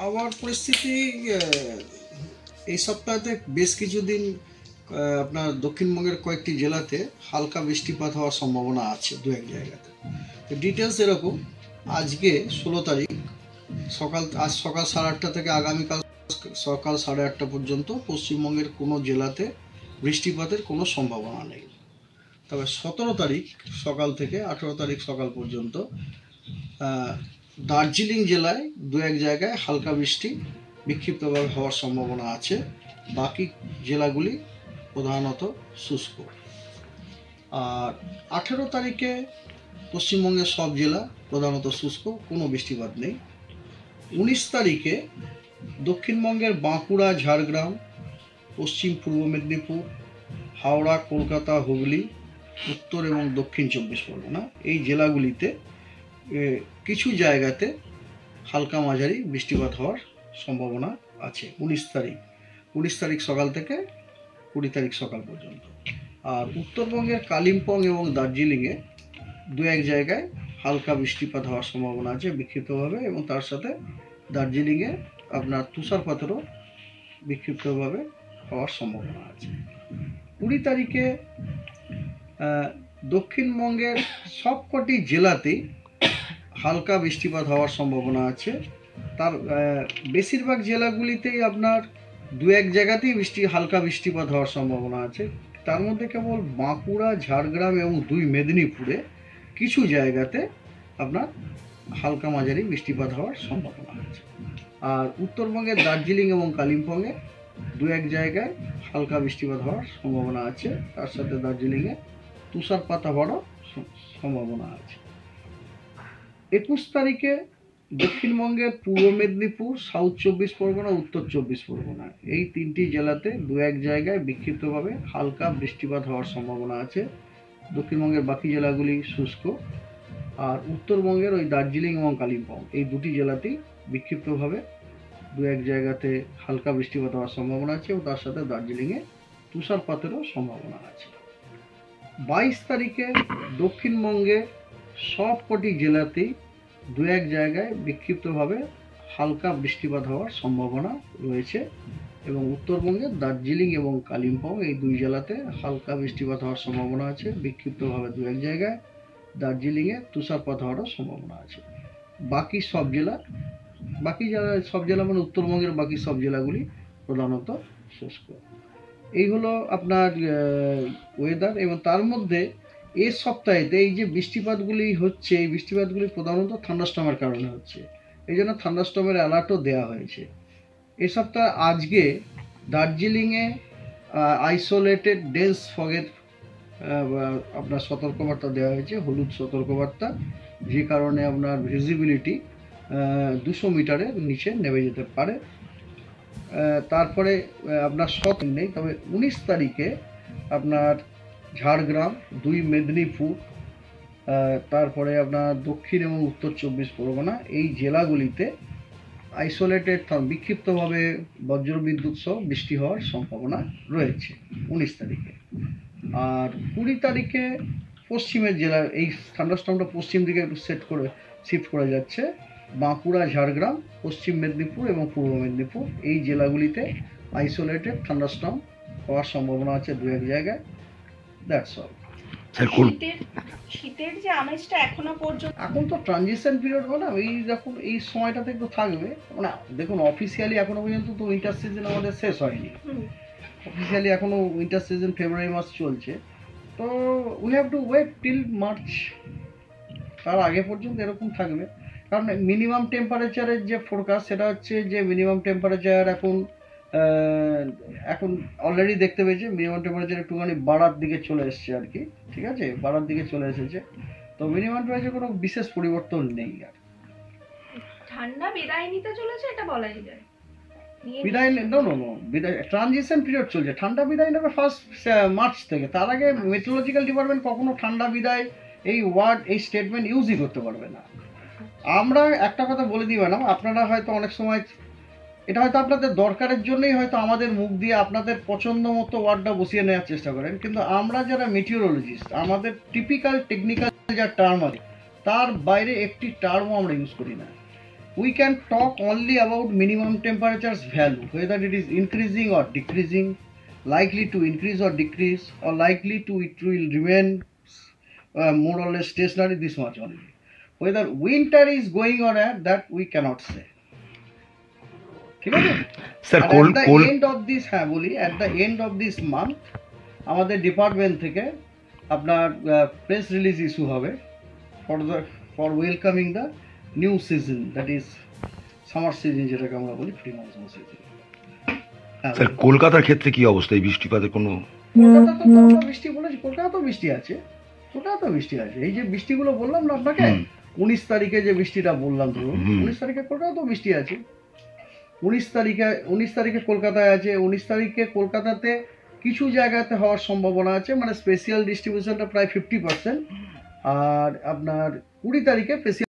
আবহাওয়ার পরিস্থিতি এই সপ্তাহতে বেশ কিছুদিন আপনার দক্ষিণবঙ্গের কয়েকটি জেলাতে হালকা বৃষ্টিপাত হওয়ার সম্ভাবনা আছে দু এক জায়গাতে। তো ডিটেলস এরকম, আজকে 16 তারিখ আজ সকাল 8:30 থেকে আগামীকাল সকাল 8:30 পর্যন্ত পশ্চিমবঙ্গের কোনো জেলাতে বৃষ্টিপাতের কোনো সম্ভাবনা নেই। তবে 17 তারিখ সকাল থেকে 18 তারিখ সকাল পর্যন্ত দার্জিলিং জেলায় দু এক জায়গায় হালকা বৃষ্টি বিক্ষিপ্তভাবে হওয়ার সম্ভাবনা আছে। বাকি জেলাগুলি প্রধানত শুষ্ক। আর 18 তারিখে পশ্চিমবঙ্গের সব জেলা প্রধানত শুষ্ক, কোনো বৃষ্টিপাত নেই। 19 তারিখে দক্ষিণবঙ্গের বাঁকুড়া, ঝাড়গ্রাম, পশ্চিম পূর্ব মেদিনীপুর, হাওড়া, কলকাতা, হুগলি, উত্তর এবং দক্ষিণ 24 পরগনা এই জেলাগুলিতে কিছু জায়গাতে হালকা মাঝারি বৃষ্টিপাত হওয়ার সম্ভাবনা আছে 19 তারিখ সকাল থেকে 20 তারিখ সকাল পর্যন্ত। আর উত্তরবঙ্গের কালিম্পং এবং দার্জিলিংয়ে দু এক জায়গায় হালকা বৃষ্টিপাত হওয়ার সম্ভাবনা আছে বিক্ষিপ্তভাবে, এবং তার সাথে দার্জিলিংয়ে আপনার তুষারপাতেরও বিক্ষিপ্তভাবে হওয়ার সম্ভাবনা আছে। 20 তারিখে দক্ষিণবঙ্গের সবকটি জেলাতেই হালকা বৃষ্টিপাত হওয়ার সম্ভাবনা আছে। তার বেশিরভাগ জেলাগুলিতেই আপনার দু এক জায়গাতেই হালকা বৃষ্টিপাত হওয়ার সম্ভাবনা আছে। তার মধ্যে কেবল বাঁকুড়া, ঝাড়গ্রাম এবং 2 মেদিনীপুরে কিছু জায়গাতে আপনার হালকা মাঝারি বৃষ্টিপাত হওয়ার সম্ভাবনা আছে। আর উত্তরবঙ্গের দার্জিলিং এবং কালিম্পংয়ে দু এক জায়গায় হালকা বৃষ্টিপাত হওয়ার সম্ভাবনা আছে, তার সাথে দার্জিলিংয়ে তুষারপাত হওয়ারও সম্ভাবনা আছে। 21 তারিখে দক্ষিণবঙ্গের পূর্ব মেদিনীপুর, সাউথ 24 পরগনা, উত্তর 24 পরগনা এই 3টি জেলাতে দু এক জায়গায় বিক্ষিপ্তভাবে হালকা বৃষ্টিপাত হওয়ার সম্ভাবনা আছে। দক্ষিণবঙ্গের বাকি জেলাগুলি শুষ্ক। আর উত্তরবঙ্গের ওই দার্জিলিং এবং কালিম্পং এই 2টি জেলাতেই বিক্ষিপ্তভাবে দু এক জায়গাতে হালকা বৃষ্টিপাত হওয়ার সম্ভাবনা আছে, এবং তার সাথে দার্জিলিংয়ে তুষারপাতেরও সম্ভাবনা আছে। 22 তারিখে দক্ষিণবঙ্গের সবকটি জেলাতেই দু এক জায়গায় বিক্ষিপ্তভাবে হালকা বৃষ্টিপাত হওয়ার সম্ভাবনা রয়েছে, এবং উত্তরবঙ্গের দার্জিলিং এবং কালিম্পং এই 2 জেলাতে হালকা বৃষ্টিপাত হওয়ার সম্ভাবনা আছে বিক্ষিপ্তভাবে দু এক জায়গায়। দার্জিলিংয়ে তুষারপাত হওয়ারও সম্ভাবনা আছে। বাকি সব জেলা মানে উত্তরবঙ্গের বাকি সব জেলাগুলি প্রধানত শুষ্ক। এই হলো আপনার ওয়েদার। এবং তার মধ্যে এই সপ্তাহেতে এই যে বৃষ্টিপাতগুলি হচ্ছে, এই বৃষ্টিপাতগুলি প্রধানত থান্ডারস্টর্মের কারণে হচ্ছে, এই জন্য থান্ডারস্টর্মের অ্যালার্টও দেওয়া হয়েছে। এই সপ্তাহে আজকে দার্জিলিংয়ে আইসোলেটেড ডেন্স ফগের আপনার সতর্কবার্তা দেওয়া হয়েছে, হলুদ সতর্কবার্তা, যে কারণে আপনার ভিজিবিলিটি 200 মিটারের নিচে নেমে যেতে পারে। তারপরে আপনার নেই। তবে 19 তারিখে আপনার ঝাড়গ্রাম, 2 মেদিনীপুর, তারপরে আপনার দক্ষিণ এবং উত্তর 24 পরগনা এই জেলাগুলিতে আইসোলেটেড বিক্ষিপ্তভাবে বজ্রবিদ্যুৎ সহ বৃষ্টি হওয়ার সম্ভাবনা রয়েছে 19 তারিখে। আর 20 তারিখে পশ্চিমের জেলা এই থান্ডারস্টর্মটা পশ্চিম দিকে একটু শিফট করে যাচ্ছে। বাঁকুড়া, ঝাড়গ্রাম, পশ্চিম মেদিনীপুর এবং পূর্ব মেদিনীপুর এই জেলাগুলিতে আইসোলেটেড থান্ডারস্টর্ম হওয়ার সম্ভাবনা আছে দু এক জায়গায়। That's all. শীতের যে আমেজটা এখনো পর্যন্ত, এখন তো ট্রানজিশন পিরিয়ড বলে এই যখন এই সময়টাতে একটু থাকবে। মানে দেখুন, অফিসিয়ালি এখনো পর্যন্ত তো উইন্টার সিজন আমাদের শেষ হয়নি। অফিসিয়ালি এখনো উইন্টার সিজন ফেব্রুয়ারি মাস চলছে। তো we have to wait till March, তার আগে পর্যন্ত এরকম থাকবে। কারণ মিনিমাম টেম্পারেচারের যে ফোরকাস্ট, সেটা হচ্ছে যে মিনিমাম টেম্পারেচার এখন অলরেডি দেখতে পেয়েছে মিনিমাম টেম্পারেচার একটুখানি বাড়ার দিকে চলে এসছে আর কি। ঠিক আছে, বাড়ার দিকে চলে এসেছে। তো মিনিমাম টেম্পারেচার কোনো বিশেষ পরিবর্তন নেই। আর ঠান্ডা বিদায় নিতে চলেছে এটা বলাই যায়। বিদায় বিদায় ট্রানজিশন পিরিয়ড চলছে। ঠান্ডা বিদায় নেবে 1 মার্চ থেকে। তার আগে মেট্রোলজিক্যাল ডিপার্টমেন্ট কখনো ঠান্ডা বিদায় এই ওয়ার্ড, এই স্টেটমেন্ট ইউজই করতে পারবে না। আমরা একটা কথা বলে দিই ম্যাডাম, আপনারা হয়তো অনেক সময় এটা হয়তো আপনাদের দরকারের জন্যই হয়তো আমাদের মুখ দিয়ে আপনাদের পছন্দ মতো ওয়ার্ডটা বসিয়ে নেওয়ার চেষ্টা করেন, কিন্তু আমরা যারা মেটিওরোলজিস্ট, আমাদের টিপিক্যাল টেকনিক্যাল যা টার্ম আছে তার বাইরে একটি টার্মও আমরা ইউজ করি না। we can talk only about minimum temperatures value, whether it is increasing or decreasing, likely to increase or decrease, or likely to it will remain more or less stationary, this much only. Whether winter is going on that we cannot say. ঠিক আছে sir at কোল the কোল end of this, হ্যাঁ বলি, at the end of this month আমাদের department থেকে আপনার press release issue হবে for welcoming the new season, that is summer season, যেটাকে আমরা বলি প্রি মনসুন সিজন। হ্যাঁ, স্যার কলকাতার ক্ষেত্রে কি অবস্থা, এই বৃষ্টিপাতের কোনো? কলকাতা তো কলকাতা বৃষ্টি বলেছি, কলকাতা তো বৃষ্টি আছে, কলকাতা তো বৃষ্টি আছে। এই যে বৃষ্টিগুলো বললাম না আপনাকে, 19 তারিখে যে বৃষ্টিটা বললাম, ধরুন 19 তারিখে কলকাতা তো বৃষ্টি আছে, 19 তারিখে কলকাতায় আছে, 19 তারিখে কলকাতাতে কিছু জায়গাতে হওয়ার সম্ভাবনা আছে, মানে স্পেশাল ডিস্ট্রিবিউশনটা প্রায় 50%, আর আপনার 20 তারিখে